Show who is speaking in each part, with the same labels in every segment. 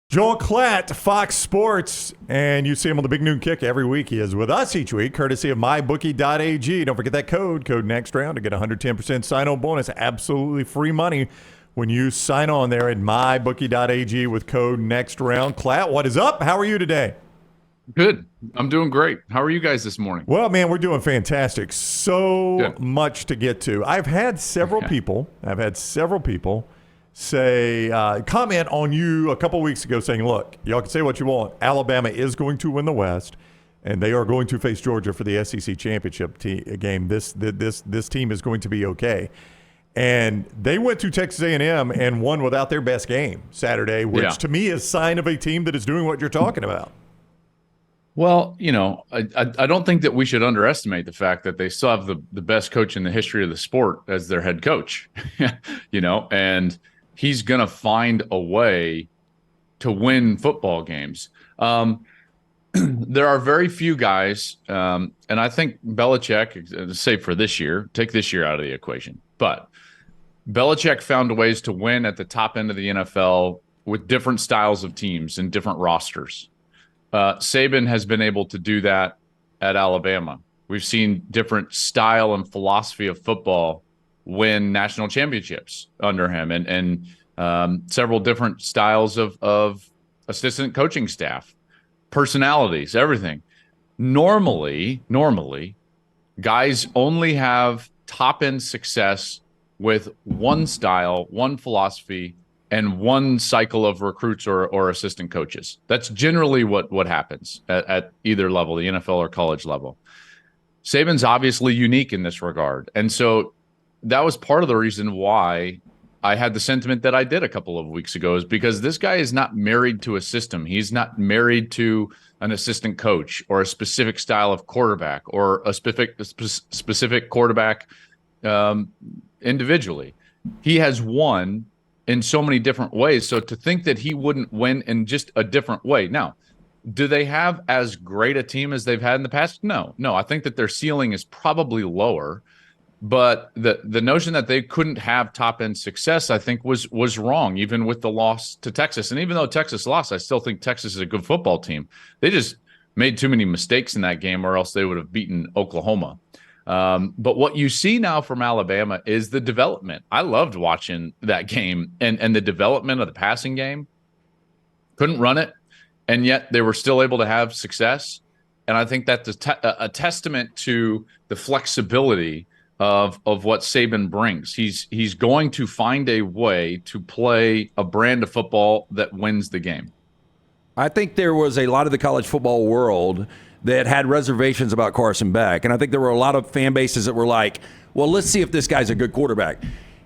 Speaker 1: Joel Klatt, Fox Sports, and you see him on the Big Noon Kick every week. He is with us each week, courtesy of mybookie.ag. Don't forget that code next round to get 110% sign-on bonus. Absolutely free money when you sign on there at mybookie.ag with code next round. Klatt, what is up? How are you today?
Speaker 2: Good. I'm doing great. How are you guys this morning?
Speaker 1: Well, man, we're doing fantastic. So much to get to. I've had several people say, comment on you a couple weeks ago saying, look, y'all can say what you want. Alabama is going to win the West, and they are going to face Georgia for the SEC championship game. This team is going to be okay. And they went to Texas A&M and won without their best game Saturday, which to me is a sign of a team that is doing what you're talking about.
Speaker 2: Well, I don't think that we should underestimate the fact that they still have the best coach in the history of the sport as their head coach, and he's going to find a way to win football games. There are very few guys, and I think Belichick, save for this year, take this year out of the equation, but Belichick found ways to win at the top end of the NFL with different styles of teams and different rosters. Saban has been able to do that at Alabama. We've seen different style and philosophy of football win national championships under him, and several different styles of assistant coaching staff, personalities, everything. Normally, guys only have top-end success with one style, one philosophy, and one cycle of recruits or assistant coaches. That's generally what happens at either level, the NFL or college level. Saban's obviously unique in this regard. And so that was part of the reason why I had the sentiment that I did a couple of weeks ago, is because this guy is not married to a system. He's not married to an assistant coach or a specific style of quarterback or a specific quarterback individually. He has won in so many different ways. So to think that he wouldn't win in just a different way. Now, do they have as great a team as they've had in the past? No. I think that their ceiling is probably lower, but the notion that they couldn't have top end success, I think was wrong, even with the loss to Texas. And even though Texas lost, I still think Texas is a good football team. They just made too many mistakes in that game, or else they would have beaten Oklahoma. But what you see now from Alabama is the development. I loved watching that game and the development of the passing game. Couldn't run it, and yet they were still able to have success. And I think that's a testament to the flexibility of what Saban brings. He's going to find a way to play a brand of football that wins the game.
Speaker 3: I think there was a lot of the college football world that had reservations about Carson Beck. And I think there were a lot of fan bases that were like, well, let's see if this guy's a good quarterback.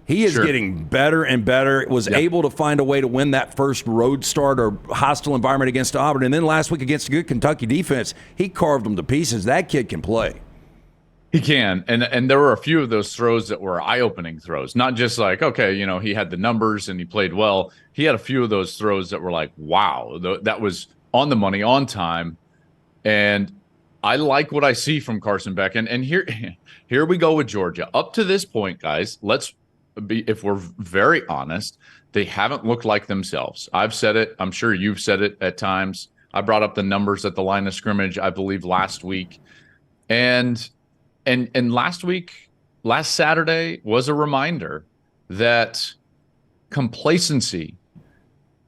Speaker 3: He is getting better and better, was able to find a way to win that first road start or hostile environment against Auburn. And then last week against a good Kentucky defense, he carved them to pieces. That kid can play.
Speaker 2: He can. And there were a few of those throws that were eye-opening throws. Not just like, okay, he had the numbers and he played well. He had a few of those throws that were like, wow, that was on the money, on time. And I like what I see from Carson Beck. And here we go with Georgia. Up to this point, guys, let's be, if we're very honest, they haven't looked like themselves. I've said it. I'm sure you've said it at times. I brought up the numbers at the line of scrimmage, I believe, last week. And last Saturday was a reminder that complacency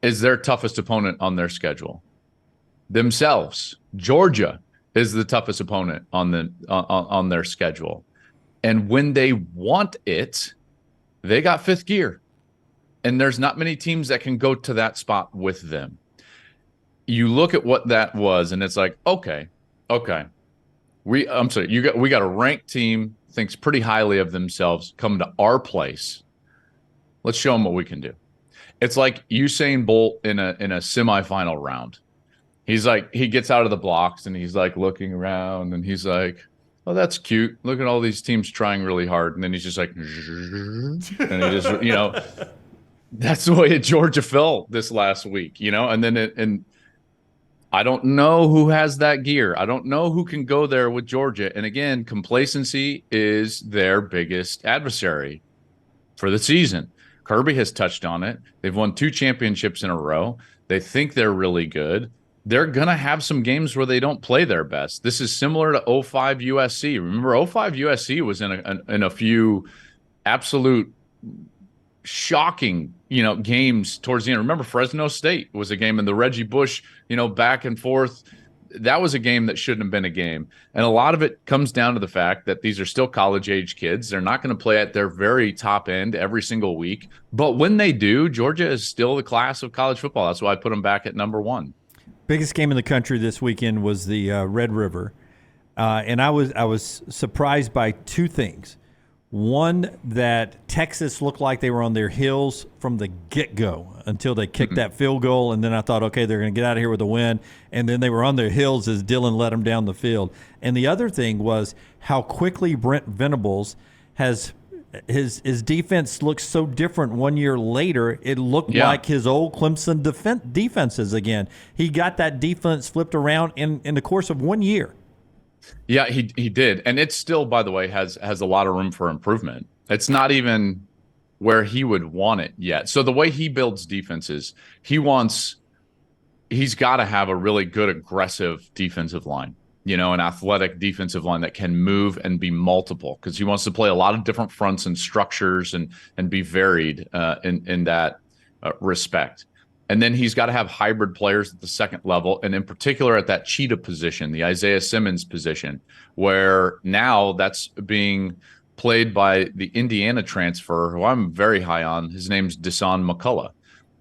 Speaker 2: is their toughest opponent on their schedule. Themselves, Georgia is the toughest opponent on their schedule. And when they want it, they got fifth gear. And there's not many teams that can go to that spot with them. You look at what that was, and it's like, okay. We got a ranked team, thinks pretty highly of themselves, come to our place. Let's show them what we can do. It's like Usain Bolt in a semifinal round. He's like, he gets out of the blocks and he's like looking around and he's like, oh, that's cute. Look at all these teams trying really hard. And then he's just like, and he just, that's the way Georgia felt this last week, and then I don't know who has that gear. I don't know who can go there with Georgia. And again, complacency is their biggest adversary for the season. Kirby has touched on it. They've won 2 championships in a row. They think they're really good. They're going to have some games where they don't play their best. This is similar to 05 USC. Remember, 05 USC was in a few absolute shocking, games towards the end. Remember, Fresno State was a game in the Reggie Bush, back and forth. That was a game that shouldn't have been a game. And a lot of it comes down to the fact that these are still college-age kids. They're not going to play at their very top end every single week. But when they do, Georgia is still the class of college football. That's why I put them back at number 1.
Speaker 4: Biggest game in the country this weekend was the Red River. And I was surprised by two things. One, that Texas looked like they were on their heels from the get-go until they kicked that field goal, and then I thought, okay, they're going to get out of here with a win, and then they were on their heels as Dylan let them down the field. And the other thing was how quickly Brent Venables has his defense looks so different 1 year later. It looked like his old Clemson defenses again. He got that defense flipped around in the course of 1 year.
Speaker 2: Yeah, he did. And it still, by the way, has a lot of room for improvement. It's not even where he would want it yet. So the way he builds defenses, he's got to have a really good, aggressive defensive line, an athletic defensive line that can move and be multiple, because he wants to play a lot of different fronts and structures and be varied in that respect. And then he's got to have hybrid players at the second level, and in particular at that cheetah position, the Isaiah Simmons position, where now that's being played by the Indiana transfer, who I'm very high on. His name's Dasan McCullough.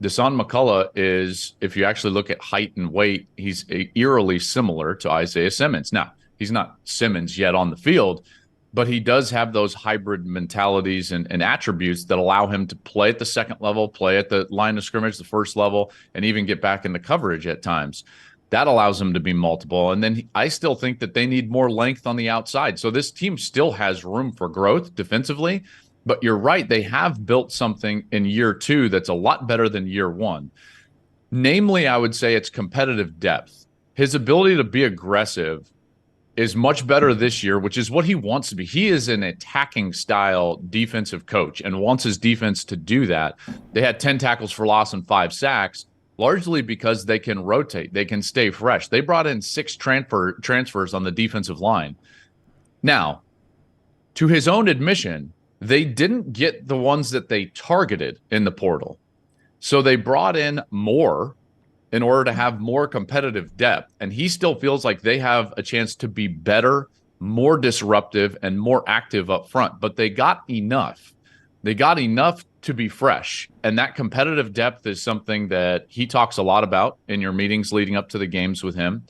Speaker 2: Dasan McCullough is, if you actually look at height and weight, he's eerily similar to Isaiah Simmons. Now, he's not Simmons yet on the field, but he does have those hybrid mentalities and attributes that allow him to play at the second level, play at the line of scrimmage, the first level, and even get back into coverage at times. That allows him to be multiple. And then I still think that they need more length on the outside. So this team still has room for growth defensively, but you're right. They have built something in year 2 that's a lot better than year 1. Namely, I would say it's competitive depth. His ability to be aggressive is much better this year, which is what he wants to be. He is an attacking style defensive coach and wants his defense to do that. They had 10 tackles for loss and 5 sacks, largely because they can rotate. They can stay fresh. They brought in 6 transfers on the defensive line. Now, to his own admission, they didn't get the ones that they targeted in the portal. So they brought in more in order to have more competitive depth. And he still feels like they have a chance to be better, more disruptive, and more active up front. But they got enough. They got enough to be fresh. And that competitive depth is something that he talks a lot about in your meetings leading up to the games with him.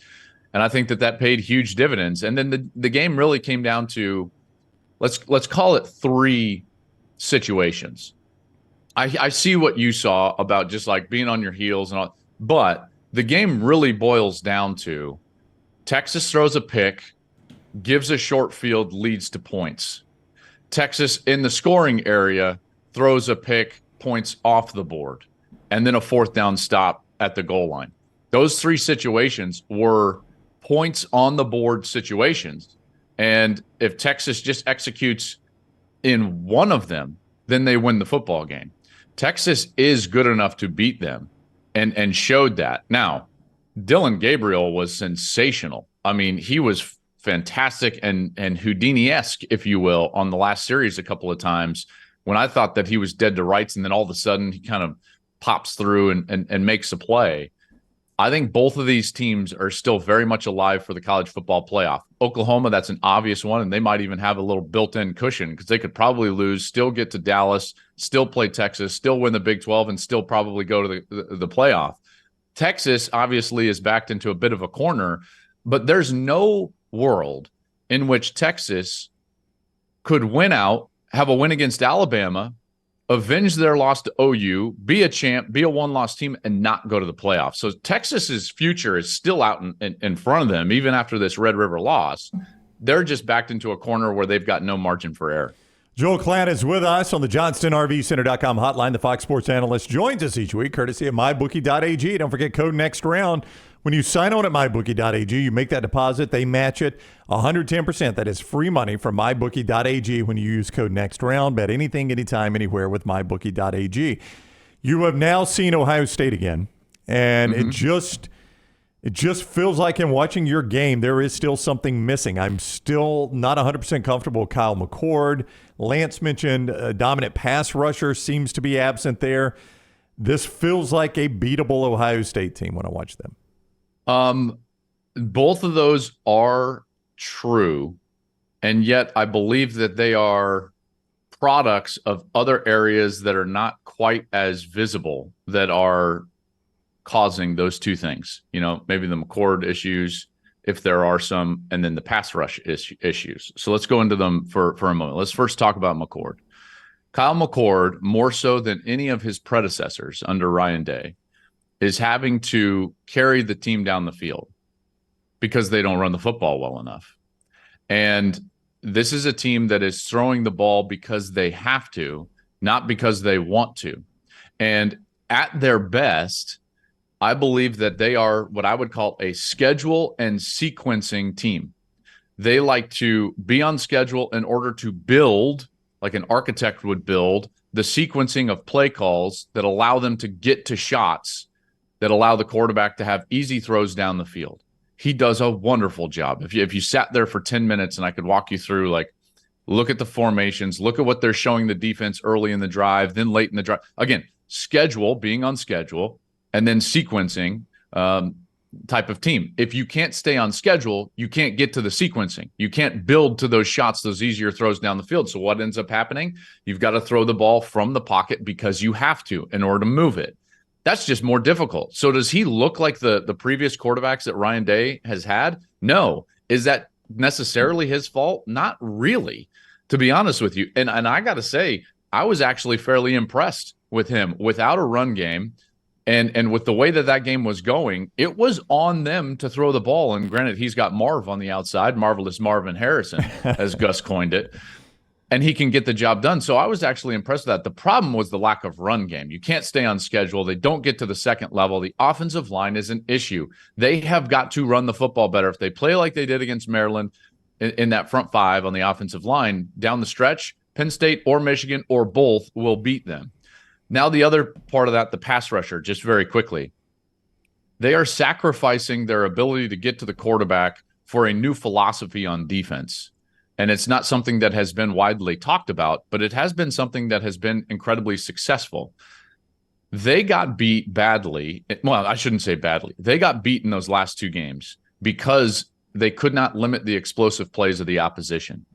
Speaker 2: And I think that paid huge dividends. And then the game really came down to, let's call it 3 situations. I see what you saw about just like being on your heels and all. But the game really boils down to Texas throws a pick, gives a short field, leads to points. Texas in the scoring area throws a pick, points off the board, and then a 4th down stop at the goal line. Those 3 situations were points on the board situations. And if Texas just executes in one of them, then they win the football game. Texas is good enough to beat them. And showed that. Now, Dylan Gabriel was sensational. I mean, he was fantastic and Houdini-esque, if you will, on the last series a couple of times when I thought that he was dead to rights, and then all of a sudden he kind of pops through and makes a play. I think both of these teams are still very much alive for the college football playoff. Oklahoma, that's an obvious one, and they might even have a little built-in cushion because they could probably lose, still get to Dallas, still play Texas, still win the Big 12, and still probably go to the playoff. Texas obviously is backed into a bit of a corner, but there's no world in which Texas could win out, have a win against Alabama, avenge their loss to OU, be a champ, be a one-loss team, and not go to the playoffs. So Texas's future is still out in front of them, even after this Red River loss. They're just backed into a corner where they've got no margin for error.
Speaker 1: Joel Klatt is with us on the JohnstonRVCenter.com hotline. The Fox Sports analyst joins us each week, courtesy of MyBookie.ag. Don't forget code next round. When you sign on at MyBookie.ag, you make that deposit. They match it 110%. That is free money from MyBookie.ag when you use code next round. Bet anything, anytime, anywhere with MyBookie.ag. You have now seen Ohio State again. And it just feels like in watching your game, there is still something missing. I'm still not 100% comfortable with Kyle McCord. Lance mentioned a dominant pass rusher seems to be absent there. This feels like a beatable Ohio State team when I watch them.
Speaker 2: Both of those are true, and yet I believe that they are products of other areas that are not quite as visible that are causing those two things. Maybe the McCord issues, if there are some, and then the pass rush issues. So let's go into them for a moment. Let's first talk about McCord. Kyle McCord, more so than any of his predecessors under Ryan Day, is having to carry the team down the field because they don't run the football well enough. And this is a team that is throwing the ball because they have to, not because they want to. And at their best, I believe that they are what I would call a schedule and sequencing team. They like to be on schedule in order to build, like an architect would build, the sequencing of play calls that allow them to get to shots that allow the quarterback to have easy throws down the field. He does a wonderful job. If you sat there for 10 minutes and I could walk you through, like, look at the formations, look at what they're showing the defense early in the drive, then late in the drive. Again, schedule, being on schedule, and then sequencing type of team. If you can't stay on schedule, you can't get to the sequencing. You can't build to those shots, those easier throws down the field. So what ends up happening? You've got to throw the ball from the pocket because you have to in order to move it. That's just more difficult. So does he look like the previous quarterbacks that Ryan Day has had? No. Is that necessarily his fault? Not really, to be honest with you. And I got to say, I was actually fairly impressed with him without a run game. And with the way that game was going, it was on them to throw the ball. And granted, he's got Marv on the outside, Marvelous Marvin Harrison, as Gus coined it. And he can get the job done. So I was actually impressed with that. The problem was the lack of run game. You can't stay on schedule. They don't get to the second level. The offensive line is an issue. They have got to run the football better. If they play like they did against Maryland in that front five on the offensive line, down the stretch, Penn State or Michigan or both will beat them. Now, the other part of that, the pass rusher, just very quickly, they are sacrificing their ability to get to the quarterback for a new philosophy on defense. And it's not something that has been widely talked about, but it has been something that has been incredibly successful. They got beat badly. Well, I shouldn't say badly. They got beat in those last two games because they could not limit the explosive plays of the opposition.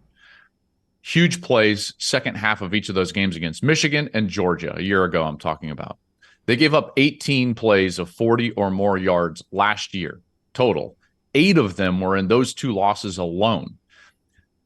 Speaker 2: Huge plays, second half of each of those games against Michigan and Georgia a year ago, I'm talking about. They gave up 18 plays of 40 or more yards last year, total. 8 of them were in those two losses alone.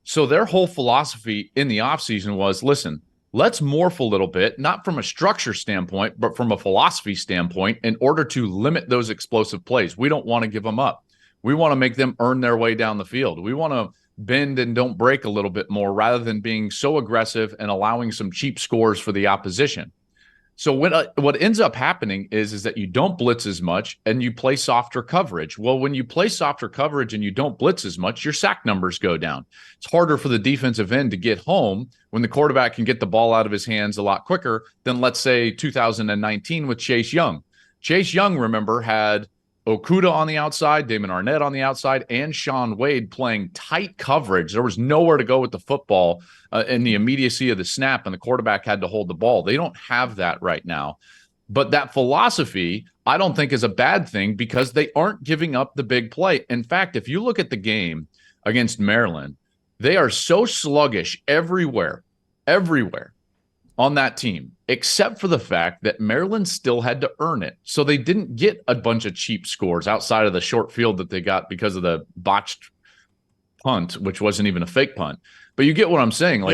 Speaker 2: So their whole philosophy in the offseason was, listen, let's morph a little bit, not from a structure standpoint, but from a philosophy standpoint in order to limit those explosive plays. We don't want to give them up. We want to make them earn their way down the field. We want to bend and don't break a little bit more rather than being so aggressive and allowing some cheap scores for the opposition. So what ends up happening is that you don't blitz as much and you play softer coverage. Well, when you play softer coverage and you don't blitz as much, your sack numbers go down. It's harder for the defensive end to get home when the quarterback can get the ball out of his hands a lot quicker than, let's say, 2019 with Chase Young. Chase Young, remember, had Okuda on the outside, Damon Arnett on the outside, and Sean Wade playing tight coverage. There was nowhere to go with the football in the immediacy of the snap, and the quarterback had to hold the ball. They don't have that right now. But that philosophy, I don't think is a bad thing because they aren't giving up the big play. In fact, if you look at the game against Maryland, they are so sluggish everywhere on that team, except for the fact that Maryland still had to earn it. So they didn't get a bunch of cheap scores outside of the short field that they got because of the botched punt, which wasn't even a fake punt. But you get what I'm saying.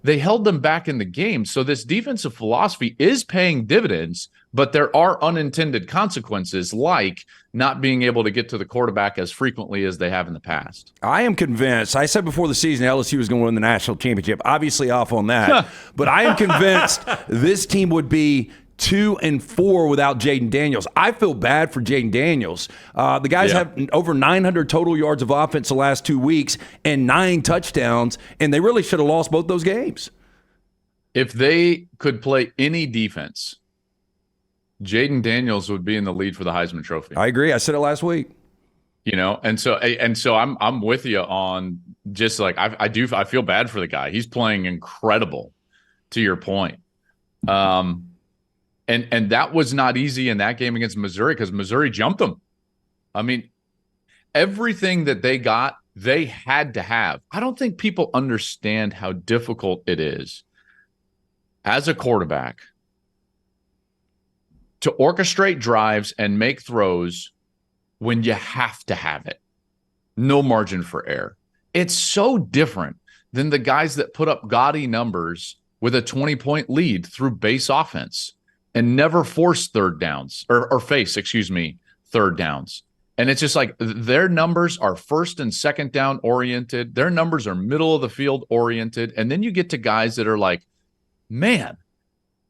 Speaker 2: They held them back in the game. So this defensive philosophy is paying dividends, but there are unintended consequences like not being able to get to the quarterback as frequently as they have in the past.
Speaker 3: I am convinced. I said before the season LSU was going to win the national championship. Obviously off on that. But I am convinced this team would be 2-4 without Jayden Daniels. I feel bad for Jayden Daniels. The guys have over 900 total yards of offense the last 2 weeks and 9 touchdowns, and they really should have lost both those games.
Speaker 2: If they could play any defense Jayden Daniels would be in the lead for the Heisman Trophy.
Speaker 3: I agree. I said it last week.
Speaker 2: And so I'm with you on just like I feel bad for the guy. He's playing incredible, to your point. And that was not easy in that game against Missouri because Missouri jumped them. I mean, everything that they got, they had to have. I don't think people understand how difficult it is as a quarterback to orchestrate drives and make throws when you have to have it. No margin for error. It's so different than the guys that put up gaudy numbers with a 20-point lead through base offense and never force third downs or face third downs. And it's just like their numbers are first and second down oriented. Their numbers are middle of the field oriented. And then you get to guys that are like, man,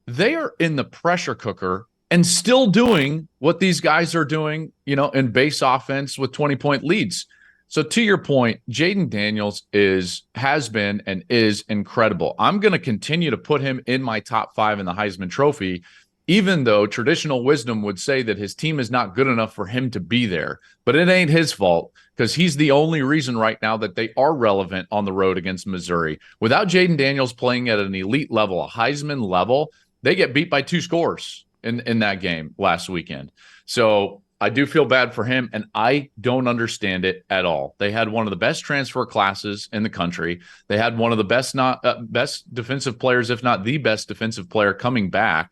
Speaker 2: they are in the pressure cooker and still doing what these guys are doing, in base offense with 20-point leads. So to your point, Jayden Daniels has been and is incredible. I'm going to continue to put him in my top 5 in the Heisman Trophy, even though traditional wisdom would say that his team is not good enough for him to be there. But it ain't his fault because he's the only reason right now that they are relevant on the road against Missouri. Without Jayden Daniels playing at an elite level, a Heisman level, they get beat by 2 scores in that game last weekend. So I do feel bad for him, and I don't understand it at all. They had one of the best transfer classes in the country. They had one of the best defensive players, if not the best defensive player, coming back,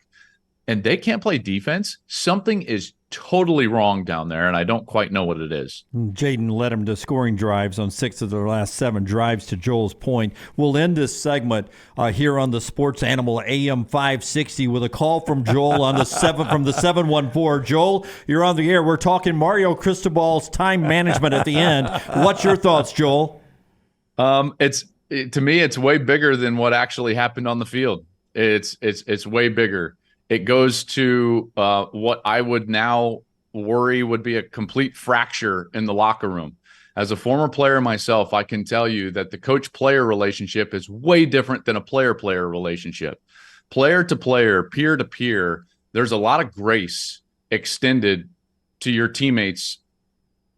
Speaker 2: and they can't play defense. Something is totally wrong down there, and I don't quite know what it is.
Speaker 4: Jayden led them to scoring drives on 6 of their last 7 drives, to Joel's point. We'll end this segment here on the Sports Animal AM 560 with a call from Joel on the 714. Joel, you're on the air. We're talking Mario Cristobal's time management at the end. What's your thoughts, Joel?
Speaker 2: To me, it's way bigger than what actually happened on the field. It's way bigger. It goes to what I would now worry would be a complete fracture in the locker room. As a former player myself, I can tell you that the coach-player relationship is way different than a player-player relationship. Player to player, peer to peer, there's a lot of grace extended to your teammates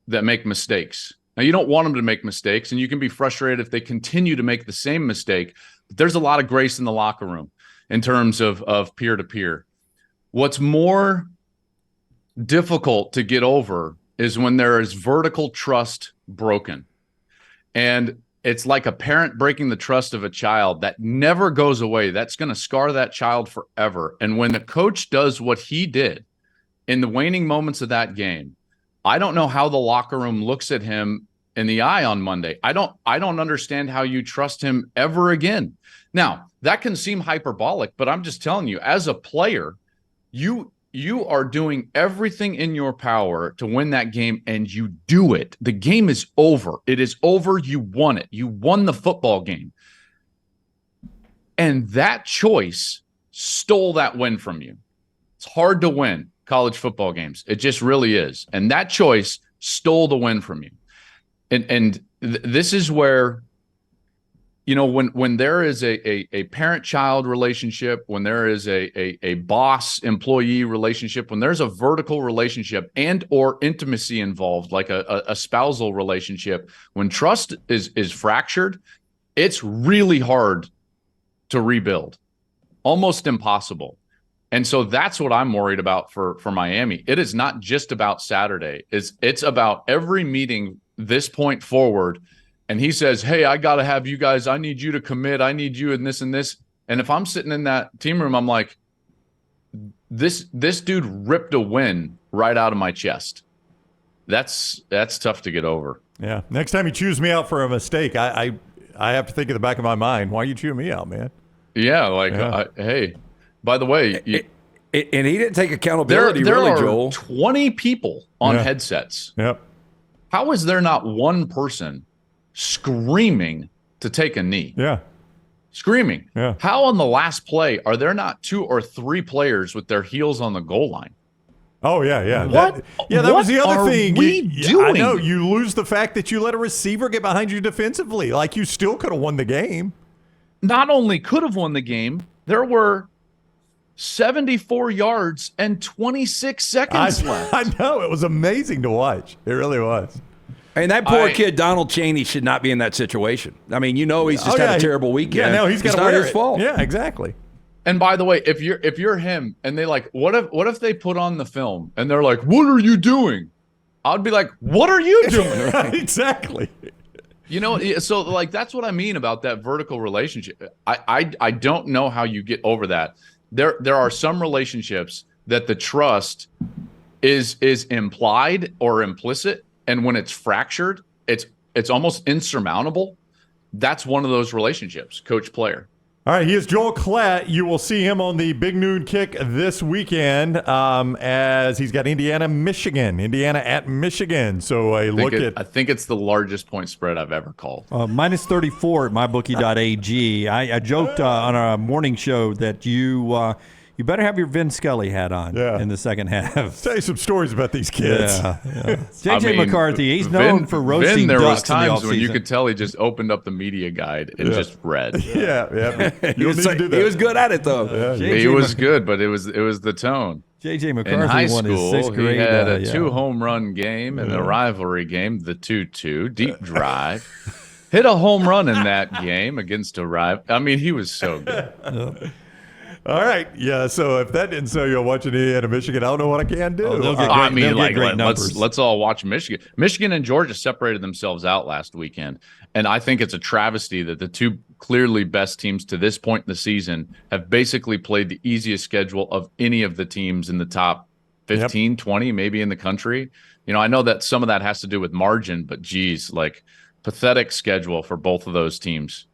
Speaker 2: that make mistakes. Now, you don't want them to make mistakes, and you can be frustrated if they continue to make the same mistake, but there's a lot of grace in the locker room in terms of peer-to-peer. What's more difficult to get over is when there is vertical trust broken. And it's like a parent breaking the trust of a child that never goes away. That's going to scar that child forever. And when the coach does what he did in the waning moments of that game, I don't know how the locker room looks at him in the eye on Monday. I don't understand how you trust him ever again. Now, that can seem hyperbolic, but I'm just telling you, as a player, you are doing everything in your power to win that game, and you do it. The game is over. It is over. You won it. You won the football game. And that choice stole that win from you. It's hard to win college football games. It just really is. And that choice stole the win from you. And this is where, when there is a parent-child relationship, when there is a boss-employee relationship, when there's a vertical relationship and or intimacy involved, like a spousal relationship, when trust is fractured, it's really hard to rebuild, almost impossible. And so that's what I'm worried about for Miami. It is not just about Saturday. It's about every meeting this point forward. And he says, hey, I got to have you guys. I need you to commit. I need you in this and this. And if I'm sitting in that team room, I'm like, this dude ripped a win right out of my chest. That's tough to get over.
Speaker 1: Yeah. Next time you choose me out for a mistake, I have to think in the back of my mind, why are you chewing me out, man?
Speaker 2: Yeah. Hey, by the way.
Speaker 3: And he didn't take accountability,
Speaker 2: there
Speaker 3: really,
Speaker 2: are
Speaker 3: Joel.
Speaker 2: 20 people on headsets.
Speaker 1: Yep.
Speaker 2: How is there not one person screaming to take a knee?
Speaker 1: Yeah.
Speaker 2: Screaming.
Speaker 1: Yeah.
Speaker 2: How on the last play are there not 2 or 3 players with their heels on the goal line?
Speaker 1: Oh, yeah.
Speaker 2: What?
Speaker 1: That was the other
Speaker 2: are
Speaker 1: thing.
Speaker 2: we doing?
Speaker 1: I know. You lose the fact that you let a receiver get behind you defensively. Like, you still could have won the game.
Speaker 2: Not only could have won the game, there were 74 yards and 26 seconds left.
Speaker 1: I know. It was amazing to watch. It really was.
Speaker 3: And that poor kid, Donald Chaney, should not be in that situation. I mean, he's just had a terrible weekend.
Speaker 1: Yeah, no, he's got to
Speaker 3: not his fault.
Speaker 1: Yeah, exactly.
Speaker 2: And by the way, if you're him and they like, what if they put on the film and they're like, what are you doing? I'd be like, what are you doing?
Speaker 1: Exactly.
Speaker 2: So like that's what I mean about that vertical relationship. I don't know how you get over that. There are some relationships that the trust is implied or implicit, and when it's fractured, it's almost insurmountable. That's one of those relationships, coach-player.
Speaker 1: All right, he is Joel Klatt. You will see him on the Big Noon Kick this weekend as he's got Indiana at Michigan. So I
Speaker 2: think it's the largest point spread I've ever called.
Speaker 4: Minus 34 at mybookie.ag. I joked on our morning show that you better have your Vin Scully hat on in the second half.
Speaker 1: Tell you some stories about these kids.
Speaker 4: Yeah. JJ McCarthy, he's known for roasting
Speaker 2: There was
Speaker 4: ducks in the
Speaker 2: times when you
Speaker 4: offseason.
Speaker 2: could tell he just opened up the media guide and just read.
Speaker 1: Yeah.
Speaker 3: He was good at it, though.
Speaker 1: Yeah.
Speaker 2: He was good, but it was the tone.
Speaker 4: JJ McCarthy
Speaker 2: In high
Speaker 4: won his
Speaker 2: school,
Speaker 4: sixth grade.
Speaker 2: he had a 2-home run game and a rivalry game, the 2-2 deep drive. Hit a home run in that game against a rival. I mean, he was so good.
Speaker 1: All right. Yeah. So if that didn't sell you on watching Indiana, Michigan, I don't know what I can do.
Speaker 4: They'll get great numbers.
Speaker 2: Let's all watch Michigan. Michigan and Georgia separated themselves out last weekend. And I think it's a travesty that the two clearly best teams to this point in the season have basically played the easiest schedule of any of the teams in the top 15, 20, maybe in the country. I know that some of that has to do with margin, but geez, like pathetic schedule for both of those teams.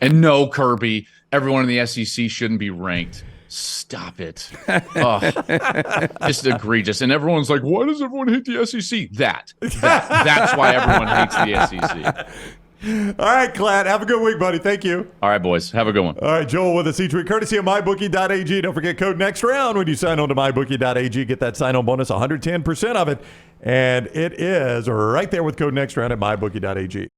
Speaker 2: And no, Kirby, everyone in the SEC shouldn't be ranked. Stop it. Just egregious. And everyone's like, why does everyone hate the SEC? That's why everyone hates the SEC.
Speaker 1: All right, Klatt. Have a good week, buddy. Thank you.
Speaker 2: All right, boys. Have a good one.
Speaker 1: All right, Joel with us each week, courtesy of mybookie.ag. Don't forget code next round when you sign on to mybookie.ag. Get that sign-on bonus, 110% of it. And it is right there with code next round at mybookie.ag.